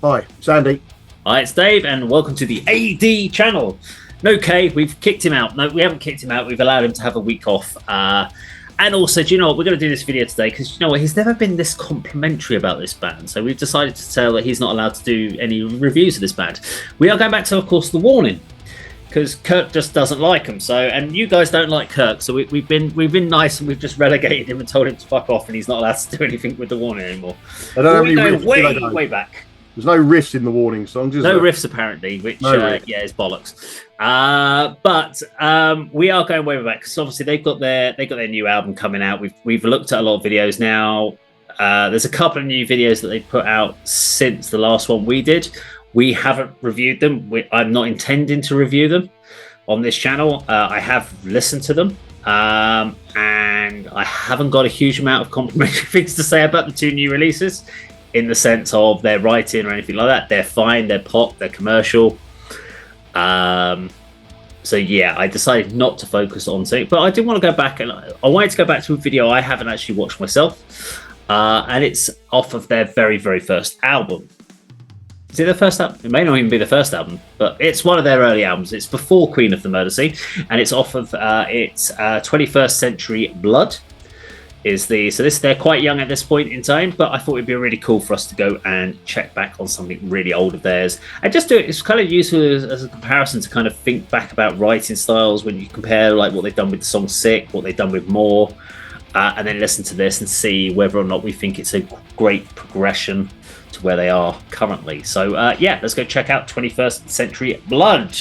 Hi, Sandy. Hi, it's Dave, and welcome to the AD channel. No K, we've kicked him out. No, we haven't kicked him out. We've allowed him to have a week off. And also, do you know what? We're going to do this video today because, you know what? He's never been this complimentary about this band. So we've decided to tell that he's not allowed to do any reviews of this band. We are going back to, of course, The Warning, because Kirk just doesn't like him. So, and you guys don't like Kirk, so we've been nice and we've just relegated him and told him to fuck off, and he's not allowed to do anything with The Warning anymore. I don't We're have any going riffs, way back. There's no riffs in the Warning song. No riffs apparently, which yeah is bollocks. But we are going way back because obviously they've got their new album coming out. We've looked at a lot of videos now. There's a couple of new videos that they've put out since the last one we did. We haven't reviewed them. I'm not intending to review them on this channel. I have listened to them. And I haven't got a huge amount of complimentary things to say about the two new releases, in the sense of their writing or anything like that. They're fine, they're pop, they're commercial. So yeah, I decided not to focus on it, but I did want to go back, and I wanted to go back to a video I haven't actually watched myself, and it's off of their very, very first album. Is it the first album? It may not even be the first album, but it's one of their early albums. It's before Queen of the Murder Scene, and it's off of its 21st Century Blood. They're quite young at this point in time, but I thought it'd be really cool for us to go and check back on something really old of theirs and just do it. It's kind of useful as a comparison to kind of think back about writing styles when you compare like what they've done with the song Sick, what they've done with More, and then listen to this and see whether or not we think it's a great progression to where they are currently. So yeah, let's go check out 21st Century Blood.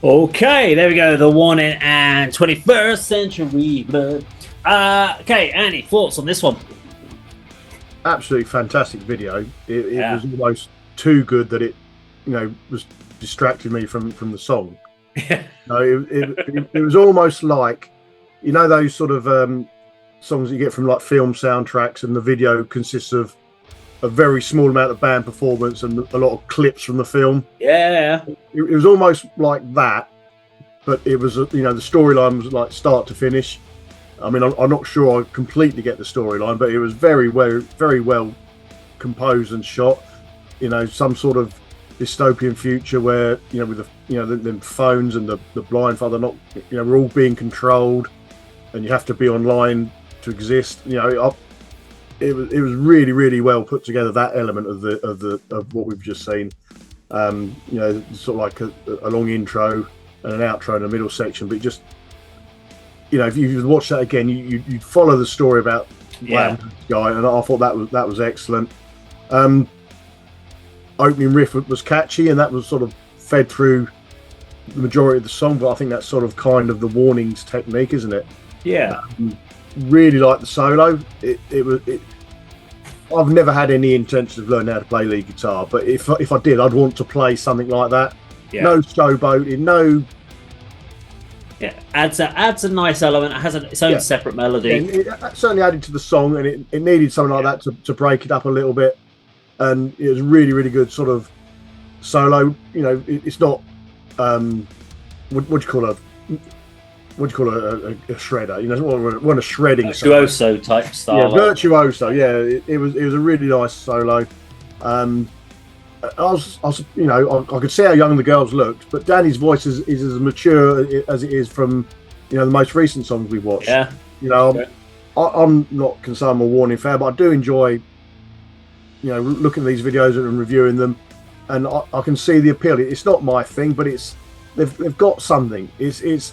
Okay, there we go. The 1 and 21st century blood. Okay, Annie, thoughts on this one? Absolutely fantastic video. It Yeah. was almost too good that it, was distracting me from the song. No, it was almost like, those sort of songs you get from like film soundtracks, and the video consists of a very small amount of band performance and a lot of clips from the film. Yeah. It was almost like that, but it was, the storyline was like start to finish. I mean, I'm not sure I completely get the storyline, but it was very well composed and shot. Some sort of dystopian future where, with the phones and the blindfold, not, we're all being controlled, and you have to be online to exist. It was really well put together, that element of what we've just seen. Sort of like a long intro and an outro in the middle section, but just, if you watch that again, you'd follow the story about what happened to this guy, and I thought that was excellent. Opening riff was catchy, and that was sort of fed through the majority of the song, but I think that's sort of kind of the warnings technique, isn't it? Yeah. Really like the solo. I've never had any intention of learning how to play lead guitar, but if I did, I'd want to play something like that. Yeah. No showboating, no. Yeah, adds a nice element. It has its own separate melody. And it certainly added to the song, and it needed something like that to break it up a little bit. And it was really good sort of solo. It's not what do you call a shredder? When a shredding virtuoso type style. Yeah, virtuoso. Yeah, it was a really nice solo. I could see how young the girls looked, but Danny's voice is as mature as it is from, the most recent songs we've watched. Yeah. I'm not concerned I'm a Warning fan, but I do enjoy, looking at these videos and reviewing them, and I can see the appeal. It's not my thing, but they've got something. It's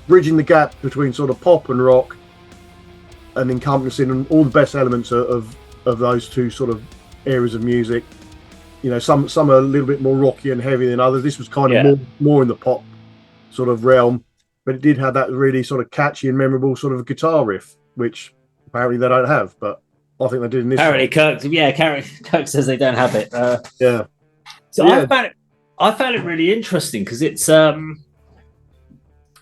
bridging the gap between sort of pop and rock, and encompassing all the best elements of those two sort of areas of music. Some are a little bit more rocky and heavy than others. This was kind of more in the pop sort of realm, but it did have that really sort of catchy and memorable sort of guitar riff, which apparently they don't have, but I think they did in this. Apparently, Kirk says they don't have it. Yeah. So yeah. I found it really interesting because it's.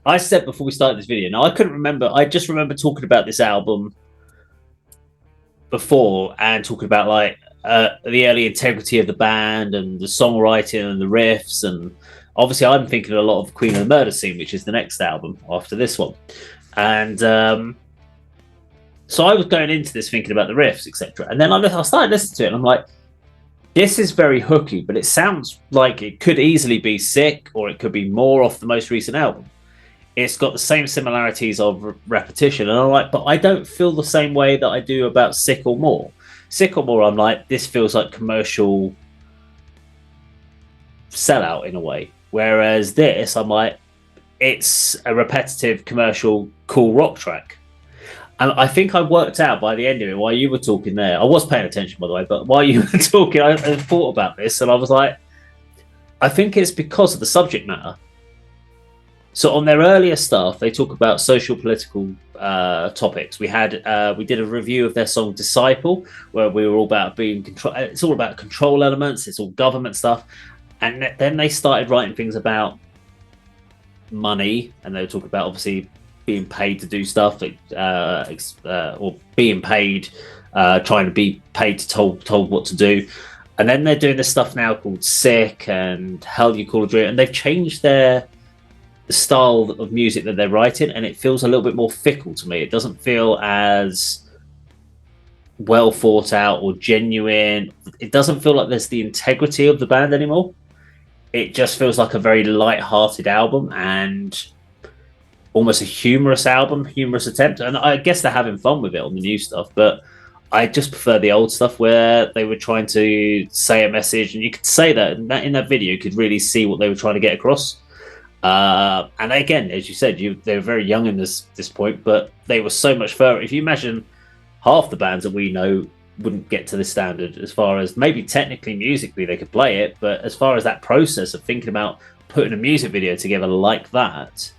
I said before we started this video. Now I couldn't remember. I just remember talking about this album before and talking about like the early integrity of the band and the songwriting and the riffs, and obviously I'm thinking a lot of Queen of the Murder Scene, which is the next album after this one, and so I was going into this thinking about the riffs, etc., and then I started listening to it and I'm like, this is very hooky, but it sounds like it could easily be Sick, or it could be more off the most recent album. It's got the same similarities of repetition, and I'm like, but I don't feel the same way that I do about Sick or More. Sick or More, I'm like, this feels like commercial sellout in a way. Whereas this, I'm like, it's a repetitive commercial cool rock track. And I think I worked out by the end of it, while you were talking there, I was paying attention by the way, but while you were talking, I thought about this, and I was like, I think it's because of the subject matter. So on their earlier stuff, they talk about social political topics. We did a review of their song Disciple, where we were all about being control. It's all about control elements. It's all government stuff. And then they started writing things about money, and they were talking about obviously being paid to do stuff, like, or being paid, trying to be paid to told what to do. And then they're doing this stuff now called Sick and Hell You Call a Dream, and they've changed the style of music that they're writing, and it feels a little bit more fickle to me. It doesn't feel as well thought out or genuine. It doesn't feel like there's the integrity of the band anymore. It just feels like a very light-hearted album and almost a humorous attempt. And I guess they're having fun with it on the new stuff, but I just prefer the old stuff where they were trying to say a message, and you could say that in that video, you could really see what they were trying to get across. And again, as you said, they were very young in this point, but they were so much further. If you imagine half the bands that we know wouldn't get to the standard. As far as maybe technically, musically, they could play it, but as far as that process of thinking about putting a music video together like that,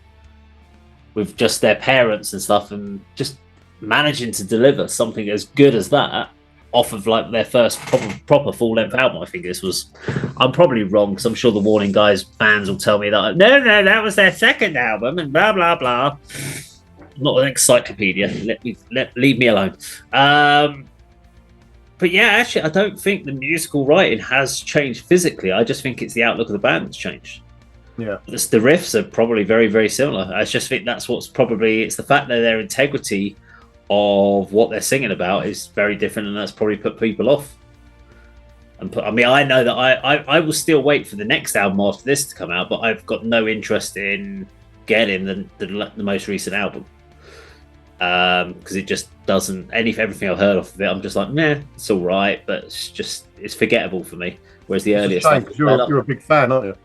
with just their parents and stuff, and just managing to deliver something as good as that off of like their first proper full length album. I think this was. I'm probably wrong because I'm sure the Warning Guys fans will tell me that no, that was their second album and blah blah blah. Not an encyclopedia. Leave me alone. But yeah, actually, I don't think the musical writing has changed physically. I just think it's the outlook of the band that's changed. Yeah, The riffs are probably very, very similar. I just think that's what's probably, it's the fact that their integrity of what they're singing about is very different, and that's probably put people off. And I mean, I know that I will still wait for the next album after this to come out, but I've got no interest in getting the most recent album. Because it just doesn't, everything I've heard off of it, I'm just like, nah, it's all right, but it's forgettable for me. Whereas the earlier stuff, you're a big fan, aren't you?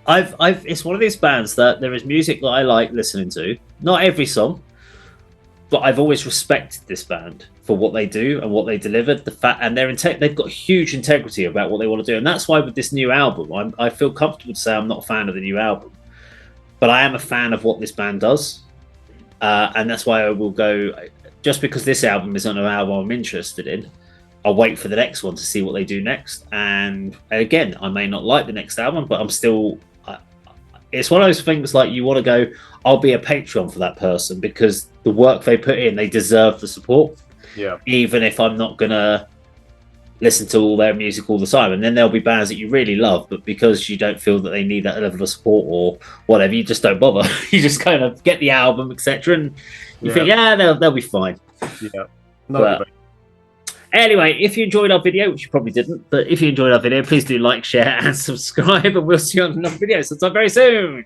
It's one of these bands that there is music that I like listening to. Not every song, but I've always respected this band for what they do and what they delivered. And they've got huge integrity about what they want to do, and that's why with this new album, I feel comfortable to say I'm not a fan of the new album, but I am a fan of what this band does. And that's why I will go, just because this album isn't an album I'm interested in, I'll wait for the next one to see what they do next. And again, I may not like the next album, but I'm still, it's one of those things like you want to go, I'll be a Patreon for that person because the work they put in, they deserve the support. Yeah. Even if I'm not going to listen to all their music all the time. And then there'll be bands that you really love, but because you don't feel that they need that level of support or whatever, you just don't bother. You just kind of get the album, etc. And you think, yeah, they'll be fine. Yeah. No, anyway, if you enjoyed our video, which you probably didn't, but if you enjoyed our video, please do like, share, and subscribe, and we'll see you on another video sometime very soon.